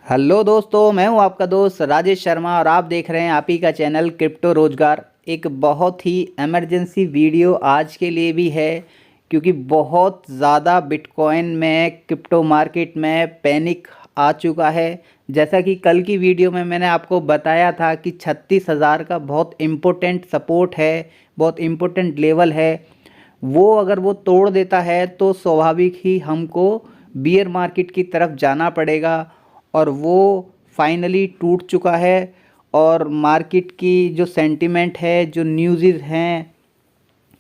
Hello दोस्तों, मैं हूं आपका दोस्त राजेश शर्मा और आप देख रहे हैं आप ही का चैनल क्रिप्टो रोजगार। एक बहुत ही इमरजेंसी वीडियो आज के लिए भी है क्योंकि बहुत ज़्यादा बिटकॉइन में क्रिप्टो मार्केट में पैनिक आ चुका है। जैसा कि कल की वीडियो में मैंने आपको बताया था कि 36,000 का बहुत इम्पोर्टेंट सपोर्ट है, बहुत इम्पोर्टेंट लेवल है। वो अगर वो तोड़ देता है तो स्वाभाविक ही हमको बियर मार्केट की तरफ जाना पड़ेगा और वो फाइनली टूट चुका है। और मार्केट की जो सेंटिमेंट है, जो न्यूज़ हैं,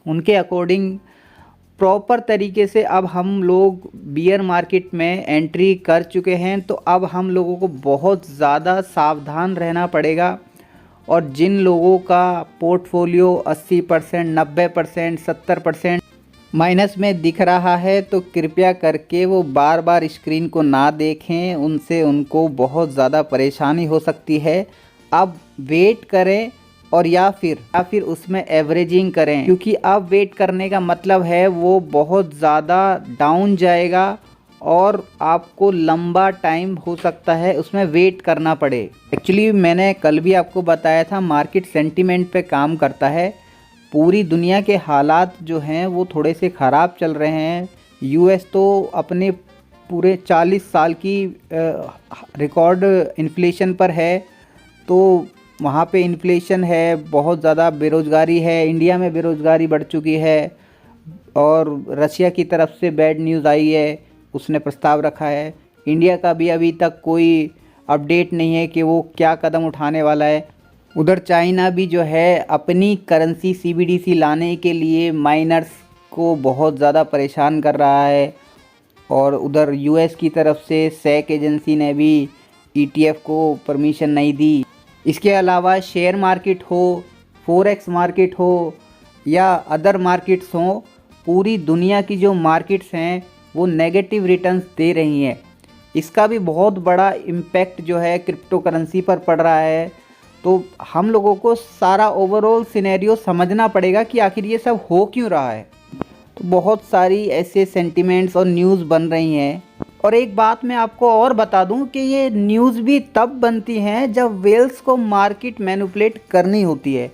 उनके अकॉर्डिंग प्रॉपर तरीके से अब हम लोग बियर मार्केट में एंट्री कर चुके हैं। तो अब हम लोगों को बहुत ज़्यादा सावधान रहना पड़ेगा। और जिन लोगों का पोर्टफोलियो 80%, 90%, 70% माइनस में दिख रहा है तो कृपया करके वो बार बार स्क्रीन को ना देखें, उनसे उनको बहुत ज़्यादा परेशानी हो सकती है। अब वेट करें और या फिर उसमें एवरेजिंग करें, क्योंकि अब वेट करने का मतलब है वो बहुत ज़्यादा डाउन जाएगा और आपको लंबा टाइम हो सकता है उसमें वेट करना पड़े। एक्चुअली मैंने कल भी आपको बताया था, मार्केट सेंटीमेंट पे काम करता है। पूरी दुनिया के हालात जो हैं वो थोड़े से ख़राब चल रहे हैं। यूएस तो अपने पूरे 40 साल की रिकॉर्ड इन्फ्लेशन पर है, तो वहाँ पे इन्फ्लेशन है, बहुत ज़्यादा बेरोज़गारी है। इंडिया में बेरोज़गारी बढ़ चुकी है और रशिया की तरफ से बैड न्यूज़ आई है, उसने प्रस्ताव रखा है। इंडिया का भी अभी तक कोई अपडेट नहीं है कि वो क्या कदम उठाने वाला है। उधर चाइना भी जो है अपनी करेंसी सीबीडीसी लाने के लिए माइनर्स को बहुत ज़्यादा परेशान कर रहा है। और उधर यूएस की तरफ से सैक एजेंसी ने भी ईटीएफ को परमिशन नहीं दी। इसके अलावा शेयर मार्केट हो, फॉरेक्स मार्केट हो या अदर मार्केट्स हों, पूरी दुनिया की जो मार्केट्स हैं वो नेगेटिव रिटर्न्स दे रही हैं। इसका भी बहुत बड़ा इम्पैक्ट जो है क्रिप्टो करेंसी पर पड़ रहा है। तो हम लोगों को सारा ओवरऑल सिनेरियो समझना पड़ेगा कि आखिर ये सब हो क्यों रहा है। तो बहुत सारी ऐसे सेंटिमेंट्स और न्यूज़ बन रही हैं। और एक बात मैं आपको और बता दूं कि ये न्यूज़ भी तब बनती हैं जब वेल्स को मार्केट मैनिपुलेट करनी होती है।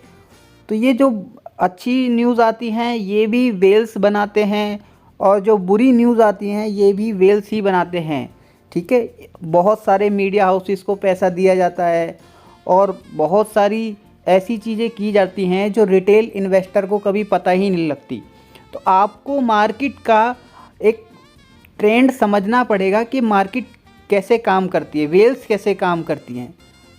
तो ये जो अच्छी न्यूज़ आती हैं ये भी वेल्स बनाते हैं और जो बुरी न्यूज़ आती हैं ये भी वेल्स ही बनाते हैं। ठीक है, बहुत सारे मीडिया हाउसेस को पैसा दिया जाता है और बहुत सारी ऐसी चीज़ें की जाती हैं जो रिटेल इन्वेस्टर को कभी पता ही नहीं लगती। तो आपको मार्केट का एक ट्रेंड समझना पड़ेगा कि मार्केट कैसे काम करती है, वेल्स कैसे काम करती हैं।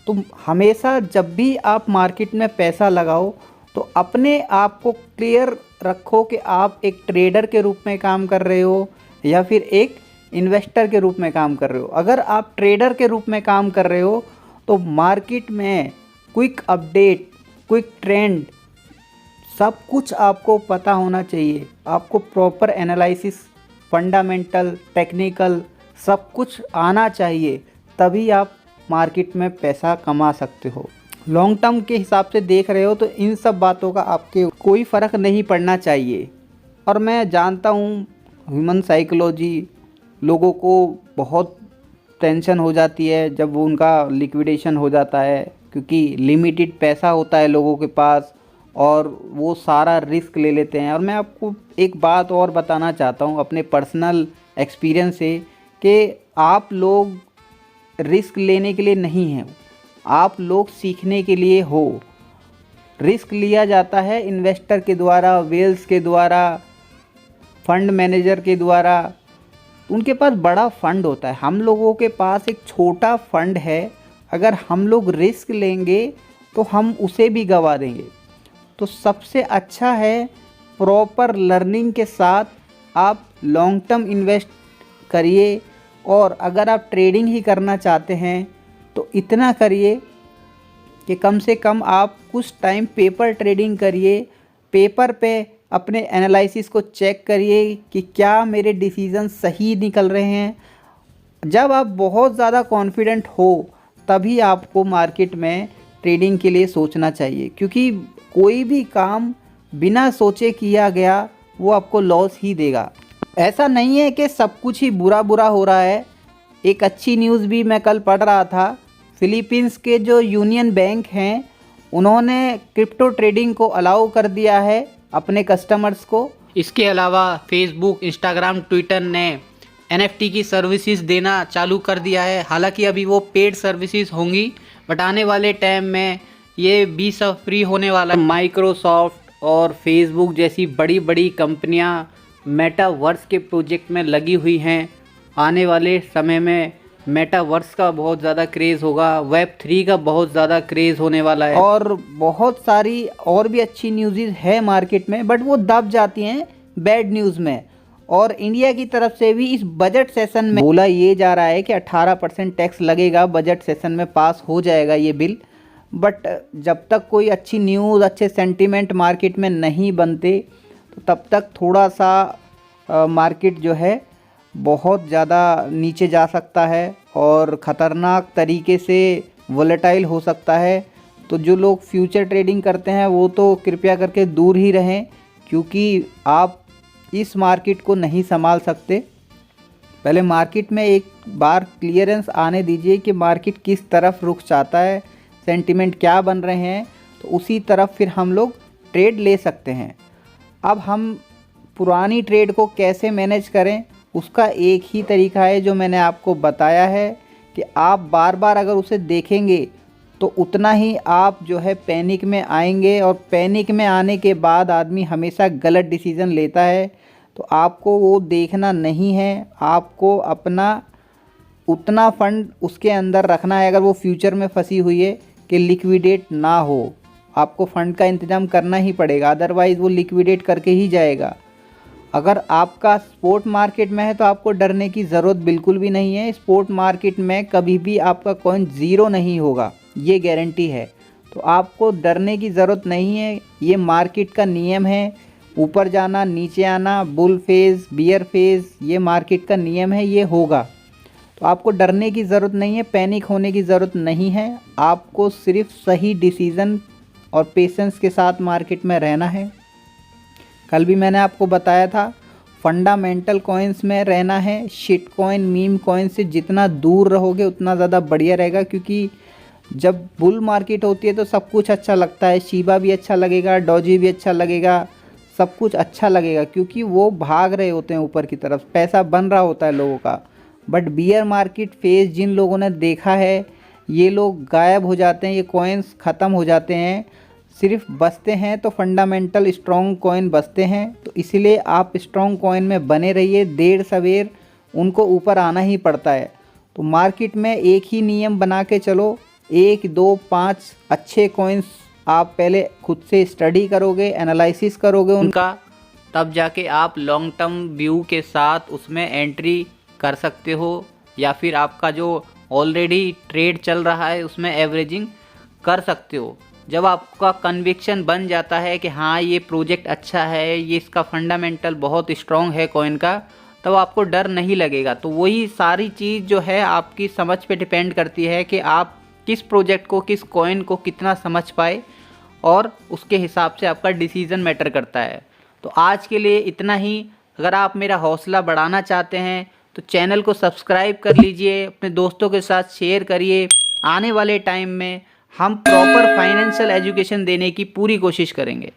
तो हमेशा जब भी आप मार्केट में पैसा लगाओ तो अपने आप को क्लियर रखो कि आप एक ट्रेडर के रूप में काम कर रहे हो या फिर एक इन्वेस्टर के रूप में काम कर रहे हो। अगर आप ट्रेडर के रूप में काम कर रहे हो तो मार्केट में क्विक अपडेट, क्विक ट्रेंड, सब कुछ आपको पता होना चाहिए। आपको प्रॉपर एनालिसिस, फंडामेंटल, टेक्निकल सब कुछ आना चाहिए, तभी आप मार्केट में पैसा कमा सकते हो। लॉन्ग टर्म के हिसाब से देख रहे हो तो इन सब बातों का आपके कोई फ़र्क नहीं पड़ना चाहिए। और मैं जानता हूँ ह्यूमन साइकोलॉजी, लोगों को बहुत टेंशन हो जाती है जब वो उनका लिक्विडेशन हो जाता है, क्योंकि लिमिटेड पैसा होता है लोगों के पास और वो सारा रिस्क ले लेते हैं। और मैं आपको एक बात और बताना चाहता हूँ अपने पर्सनल एक्सपीरियंस से कि आप लोग रिस्क लेने के लिए नहीं हैं, आप लोग सीखने के लिए हो। रिस्क लिया जाता है इन्वेस्टर के द्वारा, वेल्स के द्वारा, फंड मैनेजर के द्वारा। उनके पास बड़ा फंड होता है, हम लोगों के पास एक छोटा फंड है। अगर हम लोग रिस्क लेंगे तो हम उसे भी गंवा देंगे। तो सबसे अच्छा है प्रॉपर लर्निंग के साथ आप लॉन्ग टर्म इन्वेस्ट करिए। और अगर आप ट्रेडिंग ही करना चाहते हैं तो इतना करिए कि कम से कम आप कुछ टाइम पेपर ट्रेडिंग करिए। पेपर पे अपने एनालिसिस को चेक करिए कि क्या मेरे डिसीजन सही निकल रहे हैं। जब आप बहुत ज़्यादा कॉन्फिडेंट हो तभी आपको मार्केट में ट्रेडिंग के लिए सोचना चाहिए, क्योंकि कोई भी काम बिना सोचे किया गया वो आपको लॉस ही देगा। ऐसा नहीं है कि सब कुछ ही बुरा बुरा हो रहा है। एक अच्छी न्यूज़ भी मैं कल पढ़ रहा था। फिलीपींस के जो यूनियन बैंक हैं उन्होंने क्रिप्टो ट्रेडिंग को अलाउ कर दिया है अपने कस्टमर्स को। इसके अलावा फेसबुक, इंस्टाग्राम, ट्विटर ने NFT की सर्विसेज देना चालू कर दिया है। हालांकि अभी वो पेड सर्विसेज होंगी, बट आने वाले टाइम में ये भी सब फ्री होने वाला है। माइक्रोसॉफ्ट और फेसबुक जैसी बड़ी बड़ी कंपनियां मेटावर्स के प्रोजेक्ट में लगी हुई हैं। आने वाले समय में मेटावर्स का बहुत ज़्यादा क्रेज़ होगा, Web3 का बहुत ज़्यादा क्रेज़ होने वाला है और बहुत सारी और भी अच्छी न्यूज़ है मार्केट में, बट वो दब जाती हैं बैड न्यूज़ में। और इंडिया की तरफ से भी इस बजट सेशन में बोला ये जा रहा है कि 18% टैक्स लगेगा, बजट सेशन में पास हो जाएगा ये बिल। बट जब तक कोई अच्छी न्यूज़, अच्छे सेंटीमेंट मार्केट में नहीं बनते तो तब तक थोड़ा सा मार्केट जो है बहुत ज़्यादा नीचे जा सकता है और ख़तरनाक तरीके से वोलेटाइल हो सकता है। तो जो लोग फ्यूचर ट्रेडिंग करते हैं वो तो कृपया करके दूर ही रहें, क्योंकि आप इस मार्केट को नहीं संभाल सकते। पहले मार्केट में एक बार क्लियरेंस आने दीजिए कि मार्केट किस तरफ रुख चाहता है, सेंटीमेंट क्या बन रहे हैं, तो उसी तरफ फिर हम लोग ट्रेड ले सकते हैं। अब हम पुरानी ट्रेड को कैसे मैनेज करें उसका एक ही तरीका है जो मैंने आपको बताया है कि आप बार बार अगर उसे देखेंगे तो उतना ही आप जो है पैनिक में आएंगे, और पैनिक में आने के बाद आदमी हमेशा गलत डिसीज़न लेता है। तो आपको वो देखना नहीं है, आपको अपना उतना फंड उसके अंदर रखना है अगर वो फ्यूचर में फंसी हुई है कि लिक्विडेट ना हो। आपको फ़ंड का इंतज़ाम करना ही पड़ेगा, अदरवाइज़ वो लिक्विडेट करके ही जाएगा। अगर आपका स्पॉट मार्केट में है तो आपको डरने की ज़रूरत बिल्कुल भी नहीं है। स्पॉट मार्केट में कभी भी आपका कॉइन ज़ीरो नहीं होगा, ये गारंटी है। तो आपको डरने की ज़रूरत नहीं है, ये मार्केट का नियम है। ऊपर जाना, नीचे आना, बुल फेज़, बियर फेज़, ये मार्केट का नियम है, ये होगा। तो आपको डरने की ज़रूरत नहीं है, पैनिक होने की ज़रूरत नहीं है। आपको सिर्फ सही डिसीज़न और पेशेंस के साथ मार्केट में रहना है। कल भी मैंने आपको बताया था, फंडामेंटल कॉइन्स में रहना है। शिट कॉइन, मीम कॉइन से जितना दूर रहोगे उतना ज़्यादा बढ़िया रहेगा, क्योंकि जब बुल मार्केट होती है तो सब कुछ अच्छा लगता है। शीबा भी अच्छा लगेगा, डॉजी भी अच्छा लगेगा, सब कुछ अच्छा लगेगा, क्योंकि वो भाग रहे होते हैं ऊपर की तरफ, पैसा बन रहा होता है लोगों का। बट बियर मार्केट फेज जिन लोगों ने देखा है, ये लोग गायब हो जाते हैं, ये कॉइन्स ख़त्म हो जाते हैं। सिर्फ बचते हैं तो फंडामेंटल स्ट्रॉन्ग कॉइन बचते हैं। तो इसीलिए आप स्ट्रॉन्ग कॉइन में बने रहिए, देर सवेर उनको ऊपर आना ही पड़ता है। तो मार्केट में एक ही नियम बना के चलो, 1, 2, 5 अच्छे कॉइन्स आप पहले खुद से स्टडी करोगे, एनालिसिस करोगे उनका, तब जाके आप लॉन्ग टर्म व्यू के साथ उसमें एंट्री कर सकते हो, या फिर आपका जो ऑलरेडी ट्रेड चल रहा है उसमें एवरेजिंग कर सकते हो। जब आपका कन्विक्शन बन जाता है कि हाँ ये प्रोजेक्ट अच्छा है, ये इसका फंडामेंटल बहुत स्ट्रॉन्ग है कॉइन का, तब आपको डर नहीं लगेगा। तो वही सारी चीज़ जो है आपकी समझ पे डिपेंड करती है कि आप किस प्रोजेक्ट को, किस कॉइन को कितना समझ पाए, और उसके हिसाब से आपका डिसीज़न मैटर करता है। तो आज के लिए इतना ही। अगर आप मेरा हौसला बढ़ाना चाहते हैं तो चैनल को सब्सक्राइब कर लीजिए, अपने दोस्तों के साथ शेयर करिए। आने वाले टाइम में हम प्रॉपर फाइनेंशियल एजुकेशन देने की पूरी कोशिश करेंगे।